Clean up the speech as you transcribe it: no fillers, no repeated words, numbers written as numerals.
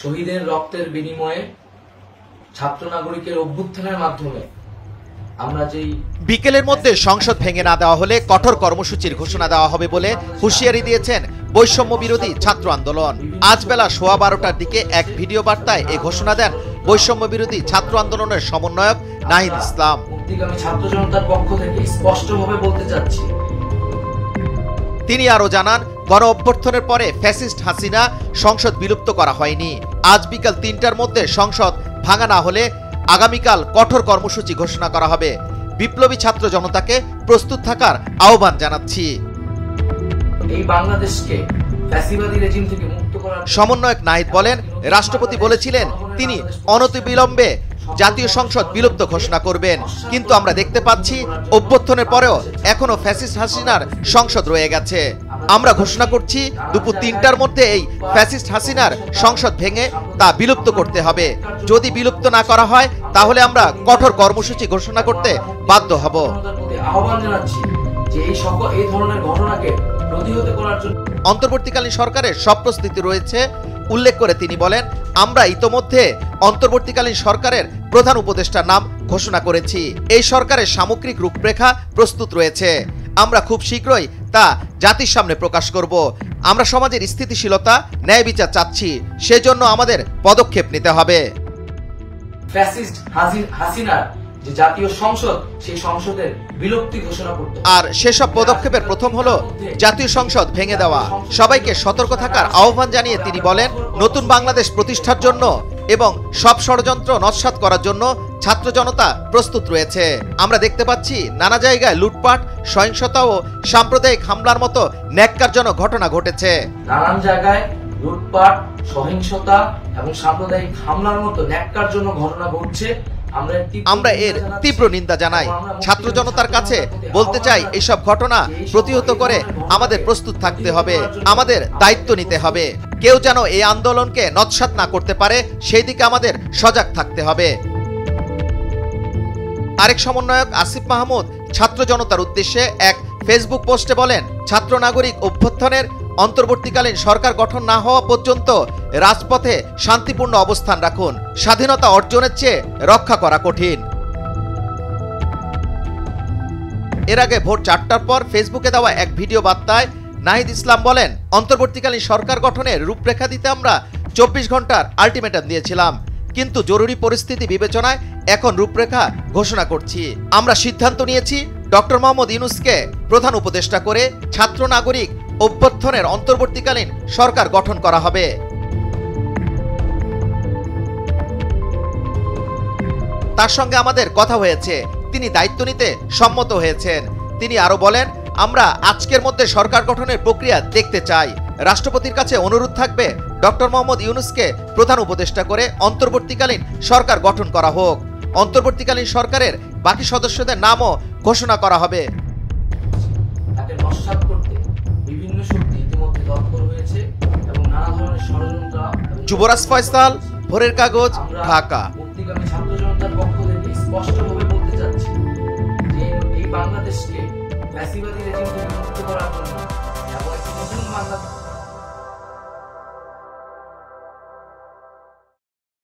শহীদের রক্তের বিনিময়ে ছাত্র নাগরিকের অভ্যুত্থানের মাধ্যমে আমরা যেই বিকেলের মধ্যে সংসদ ভেঙে না দেওয়া হলে কঠোর কর্মসূচির ঘোষণা দেওয়া হবে বলে হুঁশিয়ারি দিয়েছেন বৈষম্য বিরোধী ছাত্র আন্দোলন। আজ বেলা 12:15টার দিকে এক ভিডিও বার্তায় এই ঘোষণা দেন বৈষম্য বিরোধী ছাত্র আন্দোলনের সমন্বয়ক নাহিদ ইসলাম। মুক্তিকামী ছাত্র জনতার পক্ষ থেকে স্পষ্টভাবে বলতে চাচ্ছি। তিনি আরো জানান, গণ অভ্যর্থনের পরে ফ্যাসিস্ট হাসিনা সংসদ বিলুপ্ত করা হয়নি। আজ বিকাল 3টার মধ্যে সংসদ ভাঙা না হলে আগামীকাল কঠোর কর্মসূচি ঘোষণা করা হবে। বিপ্লবী ছাত্র জনতাকে প্রস্তুত থাকার আহ্বান জানাচ্ছি। এই বাংলাদেশকে ফ্যাসিবাদী রেজিম থেকে মুক্ত করার সমন্বয়ক নাহিদ বলেন, রাষ্ট্রপতি বলেছিলেন তিনি অনতিবিলম্বে জাতীয় সংসদ বিলুপ্ত ঘোষণা করবেন, কিন্তু আমরা দেখতে পাচ্ছি অভ্যুত্থানের পরেও এখনো ফ্যাসিস্ট হাসিনার সংসদ রয়ে গেছে। আমরা ঘোষণা করছি দুপুর 3টার মধ্যে এই ফ্যাসিস্ট হাসিনার সংসদ ভেঙে তা বিলুপ্ত করতে হবে। যদি বিলুপ্ত না করা হয় তাহলে আমরা কঠোর কর্মসূচি ঘোষণা করতে বাধ্য হব। আহ্বান জানাচ্ছি যে এই ধরনের ঘটনাকে প্রতিহত করার জন্য অন্তর্বর্তীকালীন সরকারের সব প্রস্তুতি রয়েছে উল্লেখ করে তিনি বলেন, আমরা ইতোমধ্যে অন্তর্বর্তীকালীন সরকারের প্রধান উপদেষ্টার নাম ঘোষণা করেছি। এই সরকারের সামগ্রিক রূপরেখা প্রস্তুত রয়েছে। আমরা খুব শীঘ্রই তা জাতির সামনে প্রকাশ করব। আমরা সমাজের স্থিতিশীলতা, ন্যায় বিচার চাচ্ছি, সেজন্য আমাদের পদক্ষেপ নিতে হবে। ফ্যাসিস্ট হাসিনার যে জাতীয় সংসদ, সেই সংসদের বিলুপ্তি ঘোষণা করতে আর সেসব পদক্ষেপের প্রথম হলো জাতীয় সংসদ ভেঙে দেওয়া। সবাইকে সতর্ক থাকার আহ্বান জানিয়ে তিনি বলেন, নতুন বাংলাদেশ প্রতিষ্ঠার জন্য এবং সব ষড়যন্ত্র নস্যাৎ করার জন্য ছাত্র জনতা প্রস্তুত রয়েছে। আমরা দেখতে পাচ্ছি নানা জায়গায় লুটপাট, সহিংসতা ও সাম্প্রদায়িক হামলার মতো ন্যাক্কারজনক ঘটনা ঘটেছে। নানান জায়গায় লুটপাট, সহিংসতা এবং সাম্প্রদায়িক হামলার মতো ন্যাক্কারজনক ঘটনা ঘটছে। আমরা এর তীব্র নিন্দা জানাই। ছাত্র জনতার কাছে বলতে চাই, এসব ঘটনা প্রতিহত করে আমাদের প্রস্তুত থাকতে হবে, আমাদের দায়িত্ব নিতে হবে। কেউ যেন এই আন্দোলনকে নস্যাৎ না করতে পারে সেই দিকে আমাদের সজাগ থাকতে হবে। আরেক সমন্বয়ক আসিফ মাহমুদ ছাত্র জনতার উদ্দেশ্যে এক ফেসবুক পোস্টে বলেন, ছাত্র নাগরিক অভ্যুত্থানের অন্তর্বর্তীকালীন সরকার গঠন না হওয়া পর্যন্ত রাজপথে শান্তিপূর্ণ অবস্থান রাখুন। স্বাধীনতা অর্জনের চেয়ে রক্ষা করা কঠিন। এর আগে ভোর 4টার পর ফেসবুকে দেওয়া এক ভিডিও বার্তায় নাহিদ ইসলাম বলেন, অন্তর্বর্তীকালীন সরকার গঠনের রূপরেখা দিতে আমরা 24 ঘন্টার আলটিমেটাম দিয়েছিলাম, কিন্তু জরুরি পরিস্থিতি বিবেচনায় এখন রূপরেখা ঘোষণা করছি। আমরা সিদ্ধান্ত নিয়েছি ডক্টর মোহাম্মদ ইউনূসকে প্রধান উপদেষ্টা করে ছাত্র নাগরিক অভ্যুত্থানের অন্তর্বর্তীকালীন সরকার গঠন করা হবে। তার সঙ্গে আমাদের কথা হয়েছে, তিনি দায়িত্ব নিতে সম্মত হয়েছেন। তিনি আরো বলেন, আমরা আজকের মধ্যে সরকার গঠনের প্রক্রিয়া দেখতে চাই। রাষ্ট্রপতির কাছে অনুরোধ থাকবে ডক্টর মোহাম্মদ ইউনূসকে প্রধান উপদেষ্টা করে অন্তর্বর্তীকালীন সরকার গঠন করা হোক। অন্তর্বর্তীকালীন সরকারের বাকি সদস্যদের নামও ঘোষণা করা হবে। এবং নানা ধরনের ষড়যন্ত্র। যুবরাজ ফয়সাল, ভোরের কাগজ, ঢাকা।